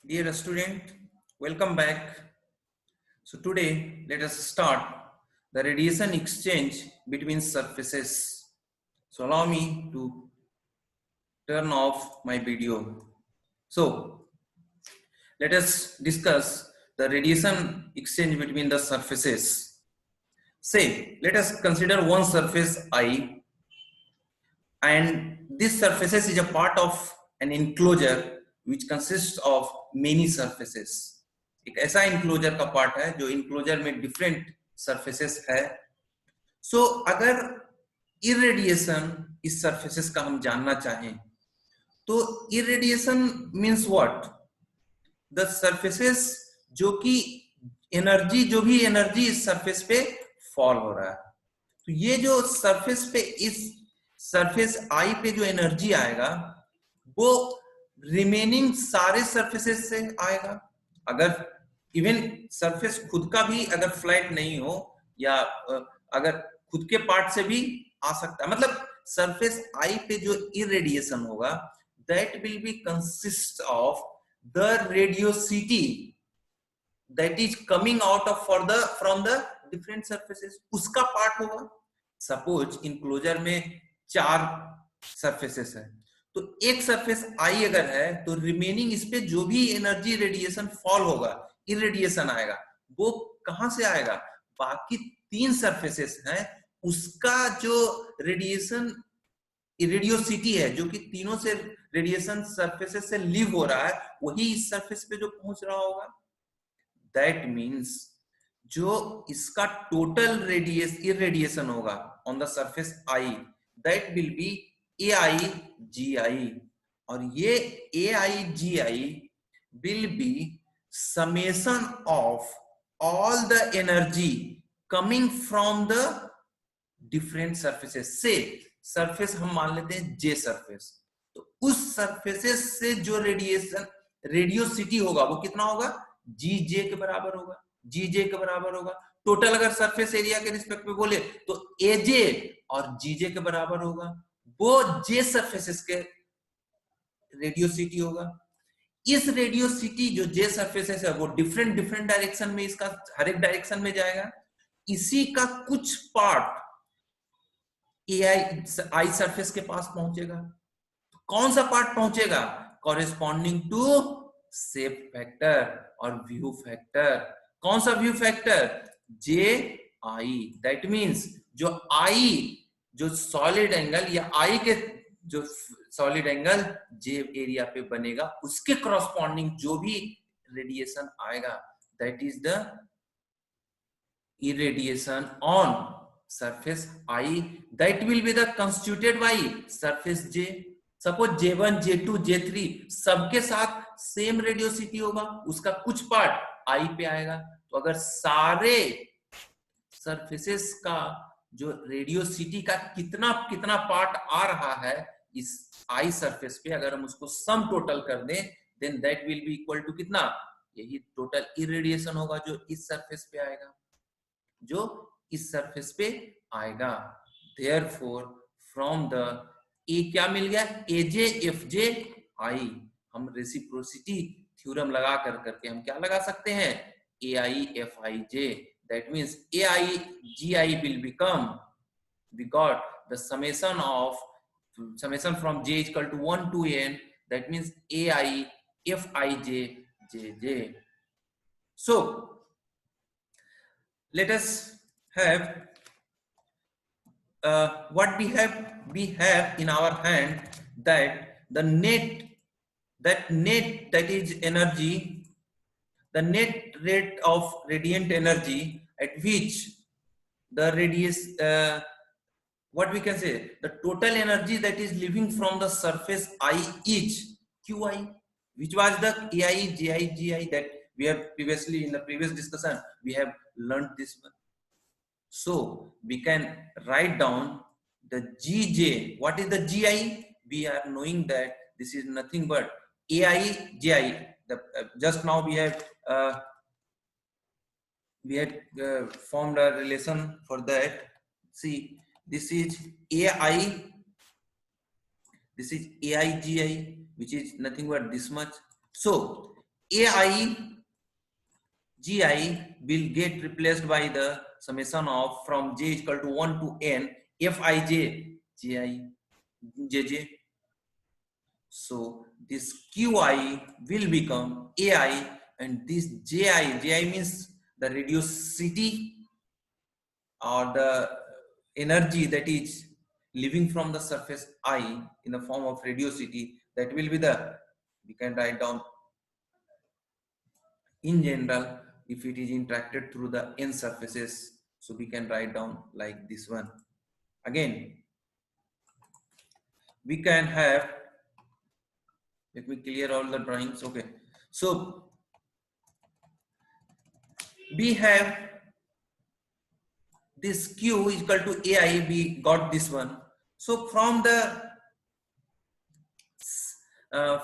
Dear student, welcome back. So today let us start the radiation exchange between surfaces. So allow me to turn off my video. So let us discuss the radiation exchange between the surfaces. Say, let us consider one surface I, and this surfaces is a part of an enclosure which consists of many surfaces. एक ऐसा enclosure का part है जो enclosure में different surfaces है. सो अगर irradiation इस surfaces का हम जानना चाहें तो irradiation means what, the surfaces जो कि एनर्जी, जो भी एनर्जी इस सरफेस पे फॉल हो रहा है, तो ये जो सरफेस पे, इस सरफेस आई पे जो एनर्जी आएगा वो रिमेनिंग सारे सरफेसेस से आएगा. अगर इवन सरफेस खुद का भी अगर फ्लैट नहीं हो या अगर खुद के पार्ट से भी आ सकता है, मतलब सरफेस आई पे जो इरेडिएशन होगा that will B consist of the radiosity that is coming out of from the different surfaces, उसका पार्ट होगा. सपोज इनक्लोजर में 4 सरफेसेस है, तो एक सरफेस आई अगर है तो रिमेनिंग इस पे जो भी एनर्जी रेडिएशन फॉल होगा, इरेडिएशन आएगा, वो कहां से आएगा? बाकी 3 सरफेसेस हैं उसका जो रेडिएशन रेडियोसिटी है, जो कि तीनों से रेडिएशन सरफेसेस से लीव हो रहा है, वही इस सरफेस पे जो पहुंच रहा होगा. दैट मीन्स जो इसका टोटल इरेडिएशन होगा on the surface I, that will B AIGI, और ये AIGI will be summation of all the energy coming from the different surfaces. से सरफेस हम मान लेते हैं J सरफेस, तो उस सरफेसेस से जो रेडिएशन रेडियोसिटी होगा वो कितना होगा? GJ के बराबर होगा, GJ के बराबर होगा. टोटल अगर सरफेस एरिया के रिस्पेक्ट में बोले तो AJ और GJ के बराबर होगा, वो J सरफेसेस के रेडियोसिटी होगा. इस रेडियोसिटी जो J सरफेसेस है वो डिफरेंट डायरेक्शन में, इसका हर एक डायरेक्शन में जाएगा. इसी का कुछ पार्ट आई सरफेस के पास पहुंचेगा. तो कौन सा पार्ट पहुंचेगा? कॉरेस्पॉन्डिंग टू शेप फैक्टर और व्यू फैक्टर. कौन सा view factor? JI. That means जो आई, जो सॉलिड एंगल या आई के जो सॉलिड एंगल J एरिया पे बनेगा उसके कॉरेस्पॉन्डिंग जो भी रेडिएशन आएगा, that is the irradiation on surface I, that will be the constituted by surface J. Suppose J1, J2, J3 सबके साथ सेम रेडियोसिटी होगा, उसका कुछ पार्ट I पे आएगा. तो अगर सारे सरफेसेस का जो रेडियोसिटी का कितना पार्ट आ रहा है इस I सरफेस पे, अगर हम उसको सम टोटल कर दें, then that will be equal to कितना? यही टोटल इरेडिएशन होगा जो इस सरफेस पे आएगा, जो इस सरफेस पे आएगा. Therefore, from the A क्या मिल गया? AJFJI. हम रेसिप्रोसिटी थ्योरम लगा करके हम क्या लगा सकते हैं? AIFIJ. That means AIGI will become, we got the summation from J is equal to 1 to N. That means AIFIJ JJ. So let us have what we have in our hand, that the net that is energy, the net rate of radiant energy at which the radius, what we can say, the total energy that is leaving from the surface I is QI, which was the AIGI that we have previously, in the previous discussion we have learned this one. So we can write down the GJ. What is the GI? We are knowing that this is nothing but AIGI. Just now we have formed a relation for that. See, this is AI, this is AIGI, which is nothing but this much. So AI GI will get replaced by the summation of from j is equal to 1 to n Fij Ji Jj. So this Qi will become AI, and this Ji means the radiosity or the energy that is living from the surface I in the form of radiosity, that will be the, we can write down in general if it is interacted through the n surfaces, so we can write down like this one. Again we can have, let me clear all the drawings. Okay, so we have this Q is equal to AI, we got this one. So from the uh,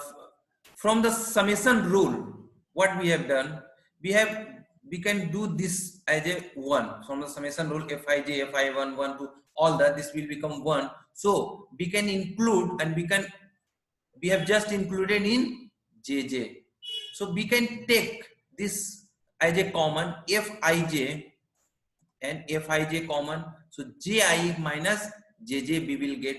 from the summation rule, what we have done, we can do this as a 1 from the summation rule. Fij, Fi1, 1 to all that, this will become 1. So we can include, and we have just included in Jj. So we can take this as a common Fij and Fij common. So Ji minus Jj we will get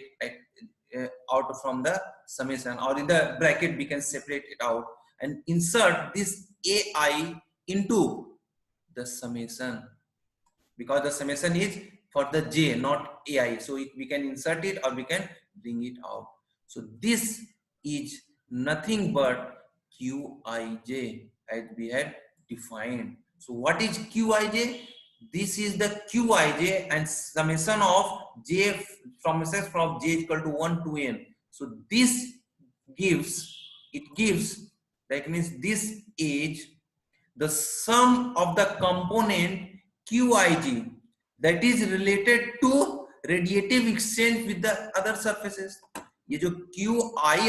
out from the summation, or in the bracket we can separate it out and insert this Ai into the summation, because the summation is for the J, not Ai. So we can insert it or we can bring it out. So this is nothing but Qij as we had defined. So what is Qij? This is the Qij and summation of J from J equal to 1 to n. So this gives, it gives, that means this is the sum of the component Qij that is related to radiative exchange with the other surfaces. ये जो Qi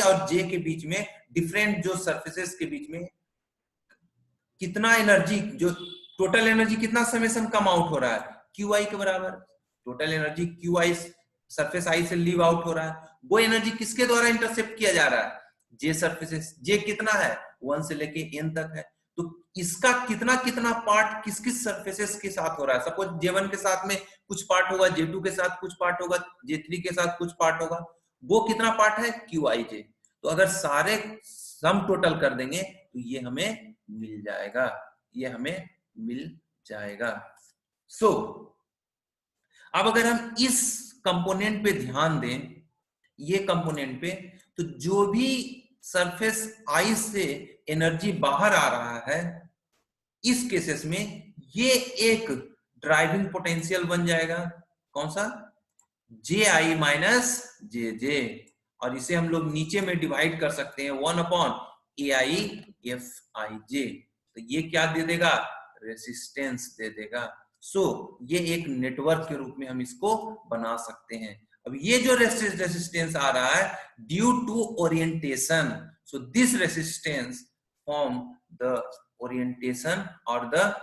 और J के बीच में different जो surfaces के बीच में कितना energy, जो टोटल एनर्जी कितना समेशन कम आउट हो रहा है Qi के बराबर, टोटल एनर्जी Qi सरफेस आई से लीव आउट हो रहा है, वो एनर्जी किसके द्वारा इंटरसेप्ट किया जा रहा है, J सर्फेसेस. J कितना है 1 से लेके n तक है, तो इसका कितना कितना पार्ट किस किस सर्फेसेस के साथ हो रहा है. सपोज J1 के साथ में कुछ पार्ट होगा, J2 के साथ कुछ पार्ट होगा, J3 के साथ कुछ पार्ट होगा, वो कितना पार्ट है Qij. तो अगर सारे सम टोटल कर देंगे तो ये हमें मिल जाएगा, ये हमें मिल जाएगा. सो अब अगर हम इस कंपोनेंट पे ध्यान दें, ये कंपोनेंट पे, तो जो भी सरफेस आई से एनर्जी बाहर आ रहा है, इस केसेस में ये एक ड्राइविंग पोटेंशियल बन जाएगा. कौन सा? Ji माइनस Jj, और इसे हम लोग नीचे में डिवाइड कर सकते हैं 1 अपॉन Ai Fij. तो ये क्या दे देगा? रेसिस्टेंस दे देगा. सो ये एक नेटवर्क के रूप में हम इसको बना सकते हैं. अब ये जो रेसिस्टेंस आ रहा है due to orientation, so this resistance form the orientation और the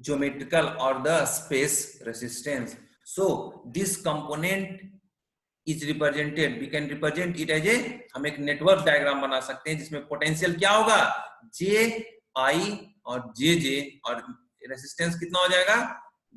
geometrical or the space resistance. So this component is represented, we can represent it as a, हम एक नेटवर्क डायग्राम बना सकते हैं जिसमें पोटेंशियल क्या होगा Ji और Jj, और रेसिस्टेंस कितना हो जाएगा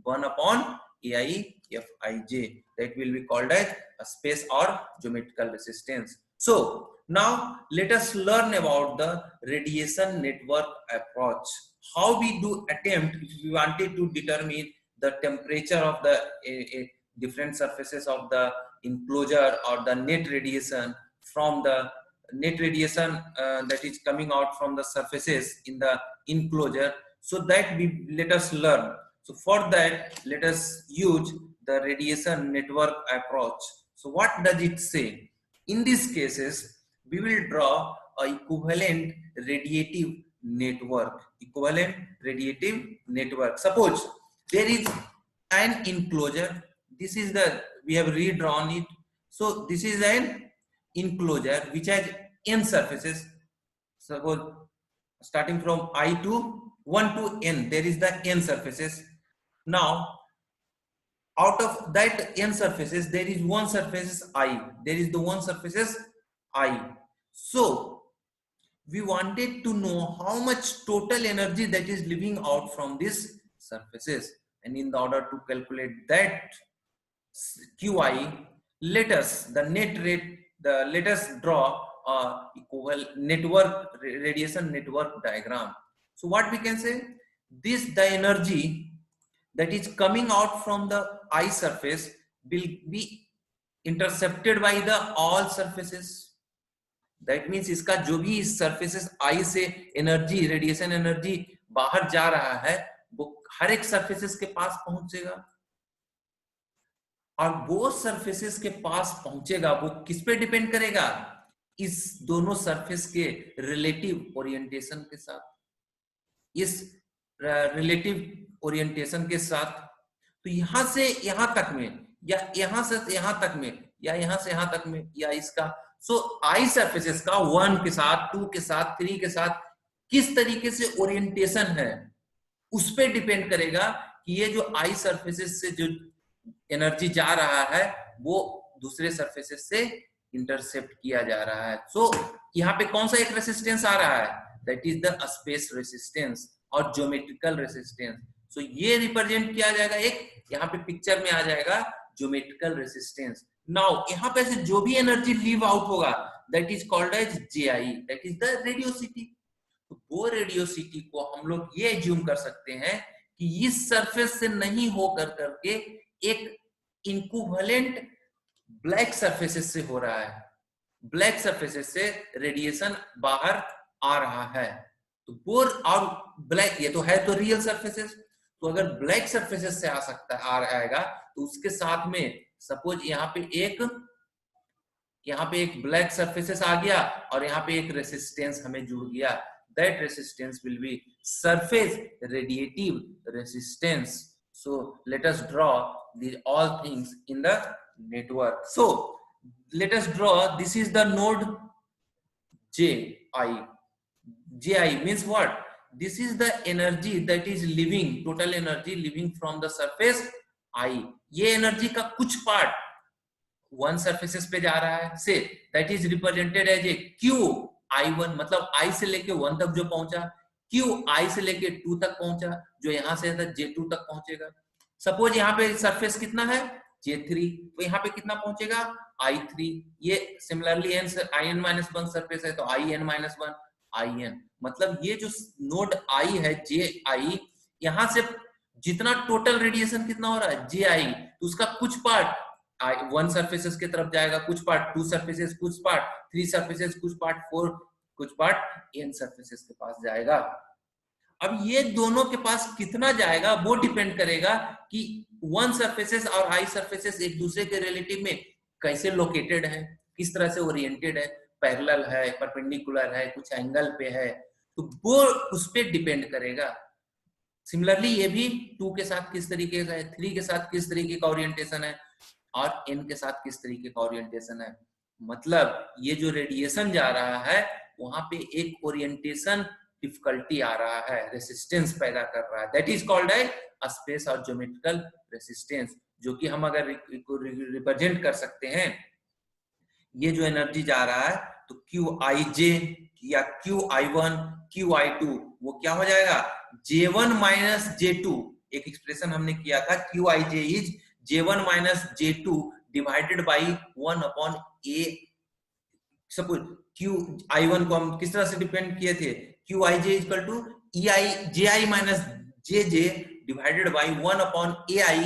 1 upon Ai Fij. That will be called as a space or geometrical resistance. So now let us learn about the radiation network approach. How we do attempt if we wanted to determine the temperature of the different surfaces of the enclosure or the net radiation from the net radiation that is coming out from the surfaces in the enclosure. So that we let us learn. So for that let us use the radiation network approach. So what does it say? In these cases we will draw a equivalent radiative network. Equivalent radiative network. Suppose there is an enclosure. This is the, we have redrawn it. So this is an enclosure which has n surfaces. Suppose starting from I to 1 to n, there is the n surfaces. Now out of that n surfaces there is one surface I, there is the one surfaces I. So we wanted to know how much total energy that is leaving out from these surfaces, and in order to calculate that qi, let us draw a equivalent radiation network diagram. So what we can say, the energy that is coming out from the I surface will be intercepted by the all surfaces. That means इसका जो भी इस surfaces आई से energy, radiation energy बाहर जा रहा है, वो हर एक सर्फेसेस के पास पहुंचेगा, और वो सर्फेसेस के पास पहुंचेगा वो किस पे डिपेंड करेगा, इस दोनों सरफेस के रिलेटिव ओरिएंटेशन के साथ, इस रिलेटिव ओरिएंटेशन के साथ। तो यहां से यहां तक में, या यहां से यहां तक में, या यहां से यहां तक में, या इसका सो आई सरफेसेस का 1 के साथ, 2 के साथ, 3 के साथ किस तरीके से ओरिएंटेशन है, उस पे डिपेंड करेगा कि ये जो आई सरफेसेस से जो एनर्जी जा रहा है वो दूसरे सरफेसेस से इंटरसेप्ट किया जा रहा है। सो यहाँ पे कौन सा एक रेसिस्टेंस आ रहा है, that is the space resistance और ज्योमेट्रिकल रेसिस्टेंस। सो ये रिप्रेजेंट किया जाएगा, एक यहाँ पे पिक्चर में आ जाएगा ज्योमेट्रिकल रेसिस्टेंस। नाउ यहाँ पे से जो भी एनर्जी लीव आउट होगा that is called as JI, that is the radiosity. तो वो रेडियोसिटी को हम लोग ये एज्यूम कर सकते हैं कि इस सरफेस से नहीं होकर करके एक इक्विवेलेंट ब्लैक सरफेसेस से हो रहा है, ब्लैक सरफेसेस से रेडिएशन बाहर आ रहा है। तो वो और ब्लैक, ये तो है तो रियल सरफेसेस, तो अगर ब्लैक सरफेसेस से आ सकता है, आएगा, तो उसके साथ में सपोज यहाँ पे एक ब्लैक सरफेसेस आ गया और यहाँ पे एक रेसिस्टेंस हमें जुड़ गया, that resistance will be surface radiative resistance. So let us draw the all things in the network. So let us draw, this is the node ji. Ji means what, this is the energy that is leaving, total energy leaving from the surface I. ये energy का कुछ part one surfaces पे जा रहा है, so that is represented as a Q I1, मतलब I से लेके 1 तक जो पहुंचा, क्यू I से लेके 2 तक पहुंचा, जो यहां से J2 तक पहुंचेगा। सपोज यहाँ पे सरफेस कितना है J3, तो यहाँ पे कितना पहुंचेगा I3। ये सिमिलरली in-1 सरफेस है तो in-1 in, मतलब ये जो नोड I है Ji, यहाँ से जितना टोटल रेडिएशन कितना हो रहा है Ji, तो उसका कुछ पार्ट 1 सरफेसेस की तरफ जाएगा, कुछ पार्ट 2 सरफेसेस, कुछ पार्ट 3 सरफेसेस, कुछ पार्ट 4, कुछ पार्ट n सरफेसेस के पास जाएगा। अब ये दोनों के पास कितना जाएगा वो डिपेंड करेगा कि 1 सरफेसेस और I सरफेसेस एक दूसरे के रिलेटिव में कैसे लोकेटेड है, किस तरह से ओरिएंटेड है, पैरेलल है, परपेंडिकुलर है, कुछ एंगल पे है, तो वो उस पे डिपेंड करेगा। सिमिलरली ये भी 2 के साथ किस तरीके का है, 3 के साथ किस तरीके का ओरिएंटेशन है, और n के साथ किस तरीके का ओरिएंटेशन है। मतलब ये जो रेडिएशन जा रहा है वहां पे एक ओरिएंटेशन डिफिकल्टी आ रहा है, रेसिस्टेंस पैदा कर रहा है, that is called as space और ज्योमेट्रिकल रेसिस्टेंस, जो कि हम अगर रिप्रेजेंट कर सकते हैं, ये जो एनर्जी जा रहा है तो QIJ या QI1 QI2 वो क्या हो जाएगा J1 माइनस J2, एक एक्सप्रेशन हमने किया था QIJ is J1 minus J2 divided by 1 upon A। Suppose QI1 को हम किस तरह से डिपेंड किए थे, QIJ is equal to JI minus JJ divided by 1 upon AI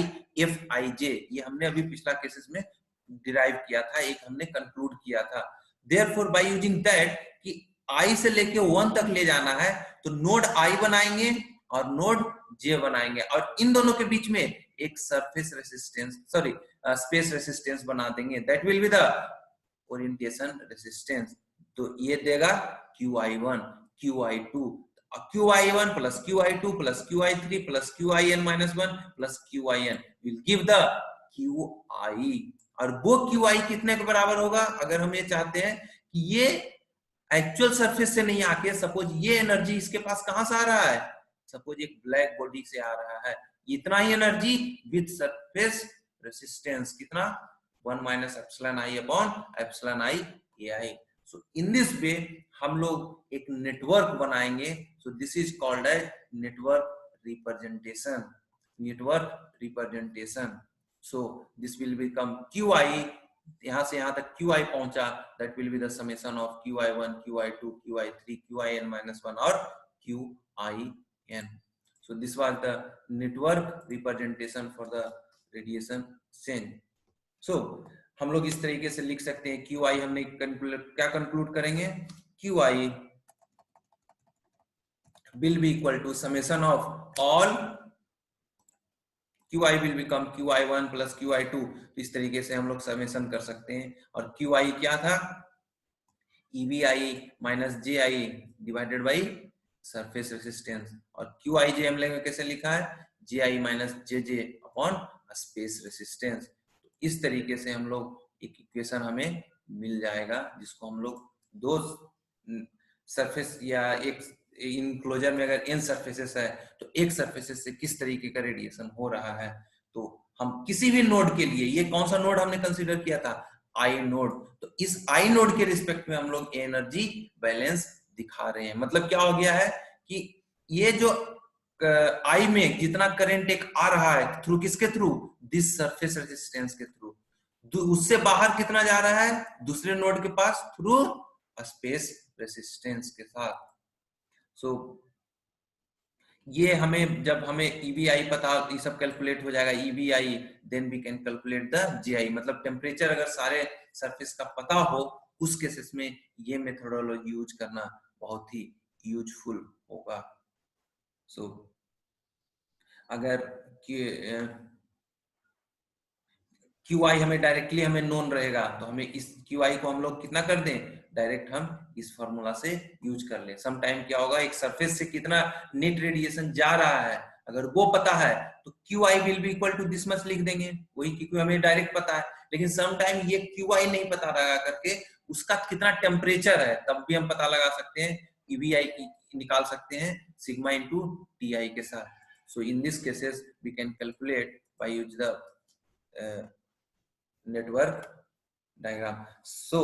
FIJ। ये हमने अभी पिछला केसेस में डिराइव किया था, एक हमने कंक्लूड किया था। देयरफॉर बाय यूजिंग दैट कि I से लेके 1 तक ले जाना है तो नोड I बनाएंगे और नोड J बनाएंगे, और इन दोनों के बीच में एक surface resistance, sorry space resistance बना देंगे, that will be the orientation resistance. तो ये देगा QI1 QI2, QI1 plus QI2 plus QI3 plus QIn-1 plus QIn will give the QI। और वो QI कितने के बराबर होगा, अगर हम ये चाहते हैं कि ये एक्चुअल सरफेस से नहीं आके, सपोज ये एनर्जी इसके पास कहां से आ रहा है, सपोज एक ब्लैक बॉडी से आ रहा है, इतना ही एनर्जी विद सरफेस रेसिस्टेंस कितना 1 minus epsilon I upon epsilon I AI। So in this way हम लोग एक नेटवर्क बनाएंगे. So this is called as network representation. Network representation. So this will become QI. यहां से यहां तक QI पहुंचा, that will be the summation of QI1, QI2, QI3, QIN-1 और QIN. So this was the network representation for the radiation change. So हम लोग इस तरीके से लिख सकते हैं. QI हमने क्या कंक्लूड करेंगे? QI will be equal to summation of all. QI will become QI1 plus QI2. तो इस तरीके से हम लोग समेशन कर सकते हैं. और QI क्या था? EBI minus JI divided by surface resistance. और QIJ हम लोग कैसे लिखा है? JI minus JJ upon space resistance. इस तरीके से हम लोग एक इक्वेशन हमें मिल जाएगा, जिसको हम लोग दो सरफेस या एक इनक्लोजर में अगर n सरफेसेस है तो एक सरफेसेस से किस तरीके का रेडिएशन हो रहा है. तो हम किसी भी नोड के लिए, ये कौन सा नोड हमने कंसीडर किया था? आई नोड. तो इस आई नोड के रिस्पेक्ट में हम लोग एनर्जी बैलेंस दिखा रहे हैं. मतलब क्या हो गया है कि ये जो आई में जितना करंट एक आ रहा है थ्रू किसके थ्रू? दिस सरफेस रेजिस्टेंस के थ्रू. उससे बाहर कितना जा रहा है? दूसरे नोड के पास थ्रू स्पेस रेजिस्टेंस के साथ. सो ये हमें, जब हमें EBI पता, ये सब कैलकुलेट हो जाएगा EBI, then we can calculate the JI. मतलब टेम्परेचर अगर सारे सरफेस का पता हो, उस केसेस में ये मेथोडोलॉजी यूज करना बहुत ही यूजफुल होगा. सो अगर QI हमें डायरेक्टली हमें नोन रहेगा तो हमें इस QI को हम लोग कितना कर दें? डायरेक्ट हम इस फॉर्मूला से यूज कर ले. सम टाइम क्या होगा, एक सरफेस से कितना नेट रेडिएशन जा रहा है अगर वो पता है तो QI will be equal to this much लिख देंगे, वही क्योंकि हमें डायरेक्ट पता है. लेकिन सम टाइम ये QI नहीं पता लगा करके उसका कितना टेम्परेचर है तब भी हम पता लगा सकते हैं. EBI निकाल सकते हैं सिग्मा इंटू TI के साथ. So in this cases we can calculate by use the network diagram. So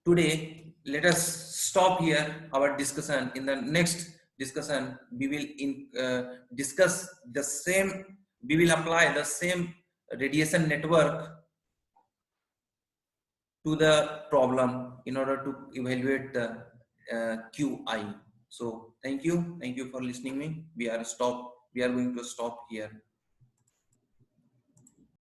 today let us stop here our discussion. In the next discussion we will discuss the same, we will apply the same radiation network to the problem in order to evaluate the QI. So thank you for listening me. We are going to stop here.